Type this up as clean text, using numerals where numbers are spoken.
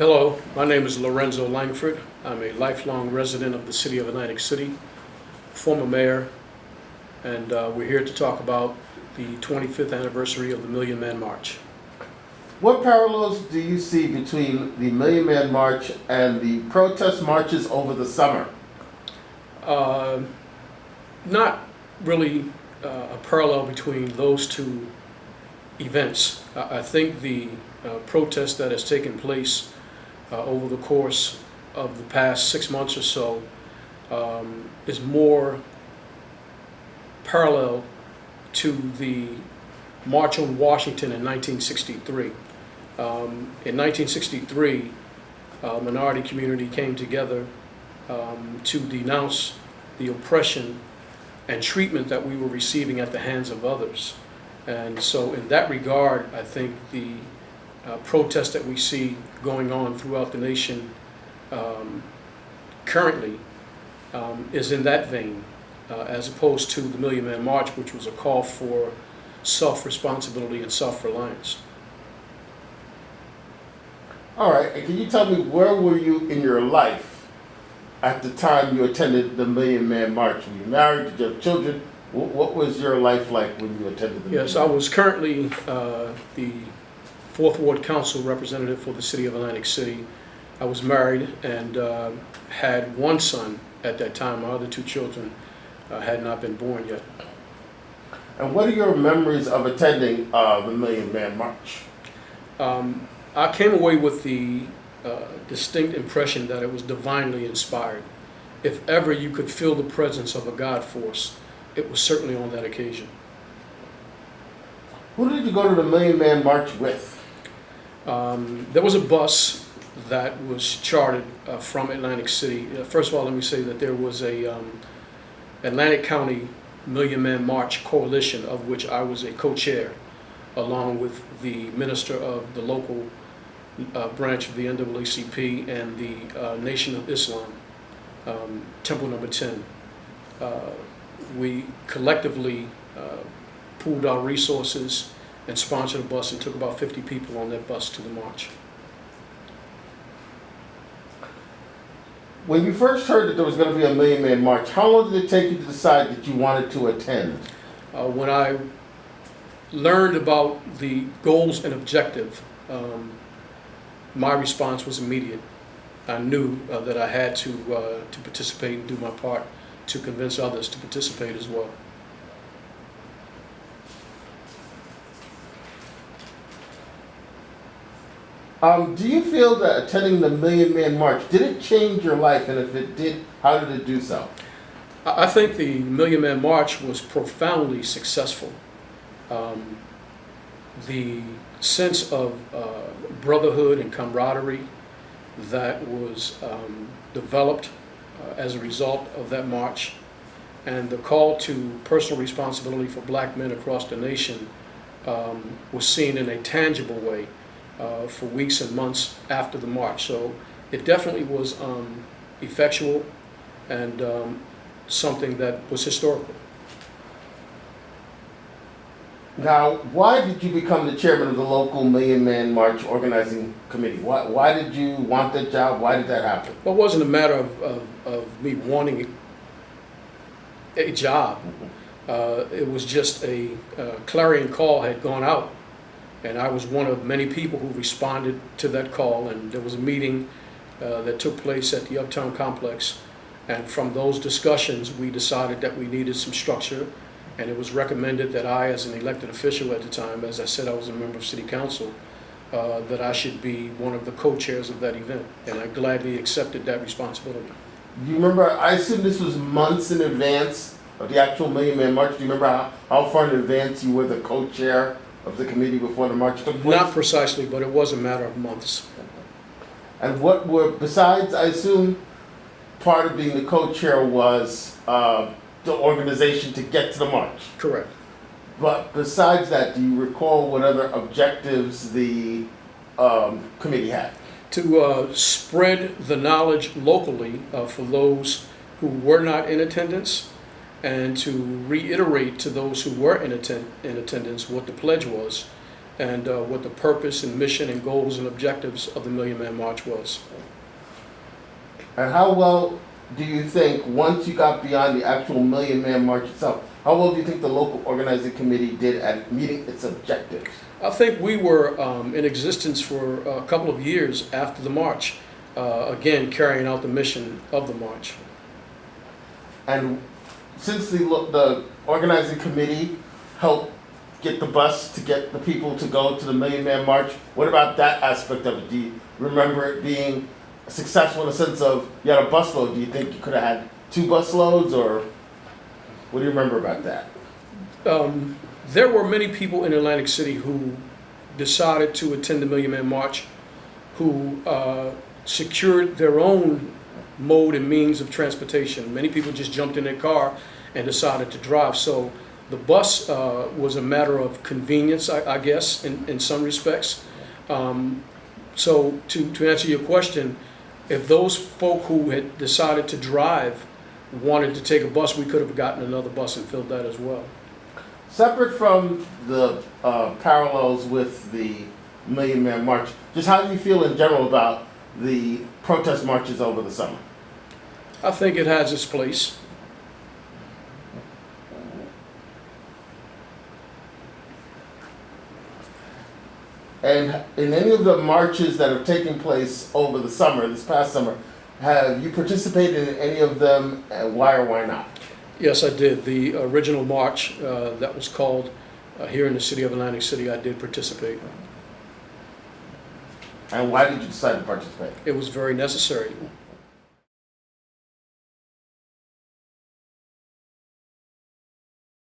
Hello, my name is Lorenzo Langford. I'm a lifelong resident of the city of Atlantic City, former mayor, and we're here to talk about the 25th anniversary of the Million Man March. What parallels do you see between the Million Man March and the protest marches over the summer? Not really a parallel between those two events. I think the protest that has taken place over the course of the past 6 months or so is more parallel to the March on Washington in 1963. In 1963, minority community came together to denounce the oppression and treatment that we were receiving at the hands of others. And so in that regard, I think the protest that we see going on throughout the nation currently is in that vein, as opposed to the Million Man March, which was a call for self-responsibility and self-reliance. All right, and can you tell me, where were you in your life at the time you attended the Million Man March? Were you married? Did you have children? What was your life like when you attended the Yes, I was currently the 4th Ward Council representative for the city of Atlantic City. I was married and had one son at that time. My other 2 children had not been born yet. And what are your memories of attending the Million Man March? I came away with the distinct impression that it was divinely inspired. If ever you could feel the presence of a God force, it was certainly on that occasion. Who did you go to the Million Man March with? There was a bus that was chartered from Atlantic City. First of all, let me say that there was a Atlantic County Million Man March coalition, of which I was a co-chair, along with the minister of the local branch of the NAACP and the Nation of Islam, Temple Number 10. We collectively pooled our resources and sponsored a bus and took about 50 people on that bus to the march. When you first heard that there was going to be a Million Man March, how long did it take you to decide that you wanted to attend? When I learned about the goals and objective, my response was immediate. I knew that I had to participate and do my part to convince others to participate as well. Do you feel that attending the Million Man March, did it change your life? And if it did, how did it do so? I think the Million Man March was profoundly successful. The sense of brotherhood and camaraderie that was developed as a result of that march, and the call to personal responsibility for black men across the nation was seen in a tangible way for weeks and months after the march. So it definitely was effectual and something that was historical. Now, why did you become the chairman of the local Million Man March organizing committee? Why did you want that job? Why did that happen? Well, it wasn't a matter of me wanting a job. It was just a clarion call had gone out, and I was one of many people who responded to that call, and there was a meeting that took place at the Uptown Complex, and from those discussions we decided that we needed some structure, and it was recommended that I, as an elected official at the time, as I said I was a member of City Council, that I should be one of the co-chairs of that event, and I gladly accepted that responsibility. You remember, I assume this was months in advance of the actual Million Man March. Do you remember how far in advance you were the co-chair of the committee before the march took place? Not precisely, but it was a matter of months. And what were, besides, I assume, part of being the co-chair was the organization to get to the march? Correct. But besides that, do you recall what other objectives the committee had? To spread the knowledge locally for those who were not in attendance, and to reiterate to those who were in attendance what the pledge was, and what the purpose and mission and goals and objectives of the Million Man March was. And how well do you think, once you got beyond the actual Million Man March itself, how well do you think the local organizing committee did at meeting its objectives? I think we were in existence for a couple of years after the march, again carrying out the mission of the march. And since the organizing committee helped get the bus to get the people to go to the Million Man March, what about that aspect of it? Do you remember it being successful in the sense of you had a busload? Do you think you could have had 2 busloads, or what do you remember about that? There were many people in Atlantic City who decided to attend the Million Man March, who secured their own mode and means of transportation. Many people just jumped in their car and decided to drive. So the bus was a matter of convenience, I guess, in some respects. So to answer your question, if those folk who had decided to drive wanted to take a bus, we could have gotten another bus and filled that as well. Separate from the parallels with the Million Man March, just how do you feel in general about the protest marches over the summer? I think it has its place. And in any of the marches that have taken place over the summer, this past summer, have you participated in any of them, and why or why not? Yes, I did. The original march that was called here in the city of Atlantic City, I did participate. And why did you decide to participate? It was very necessary.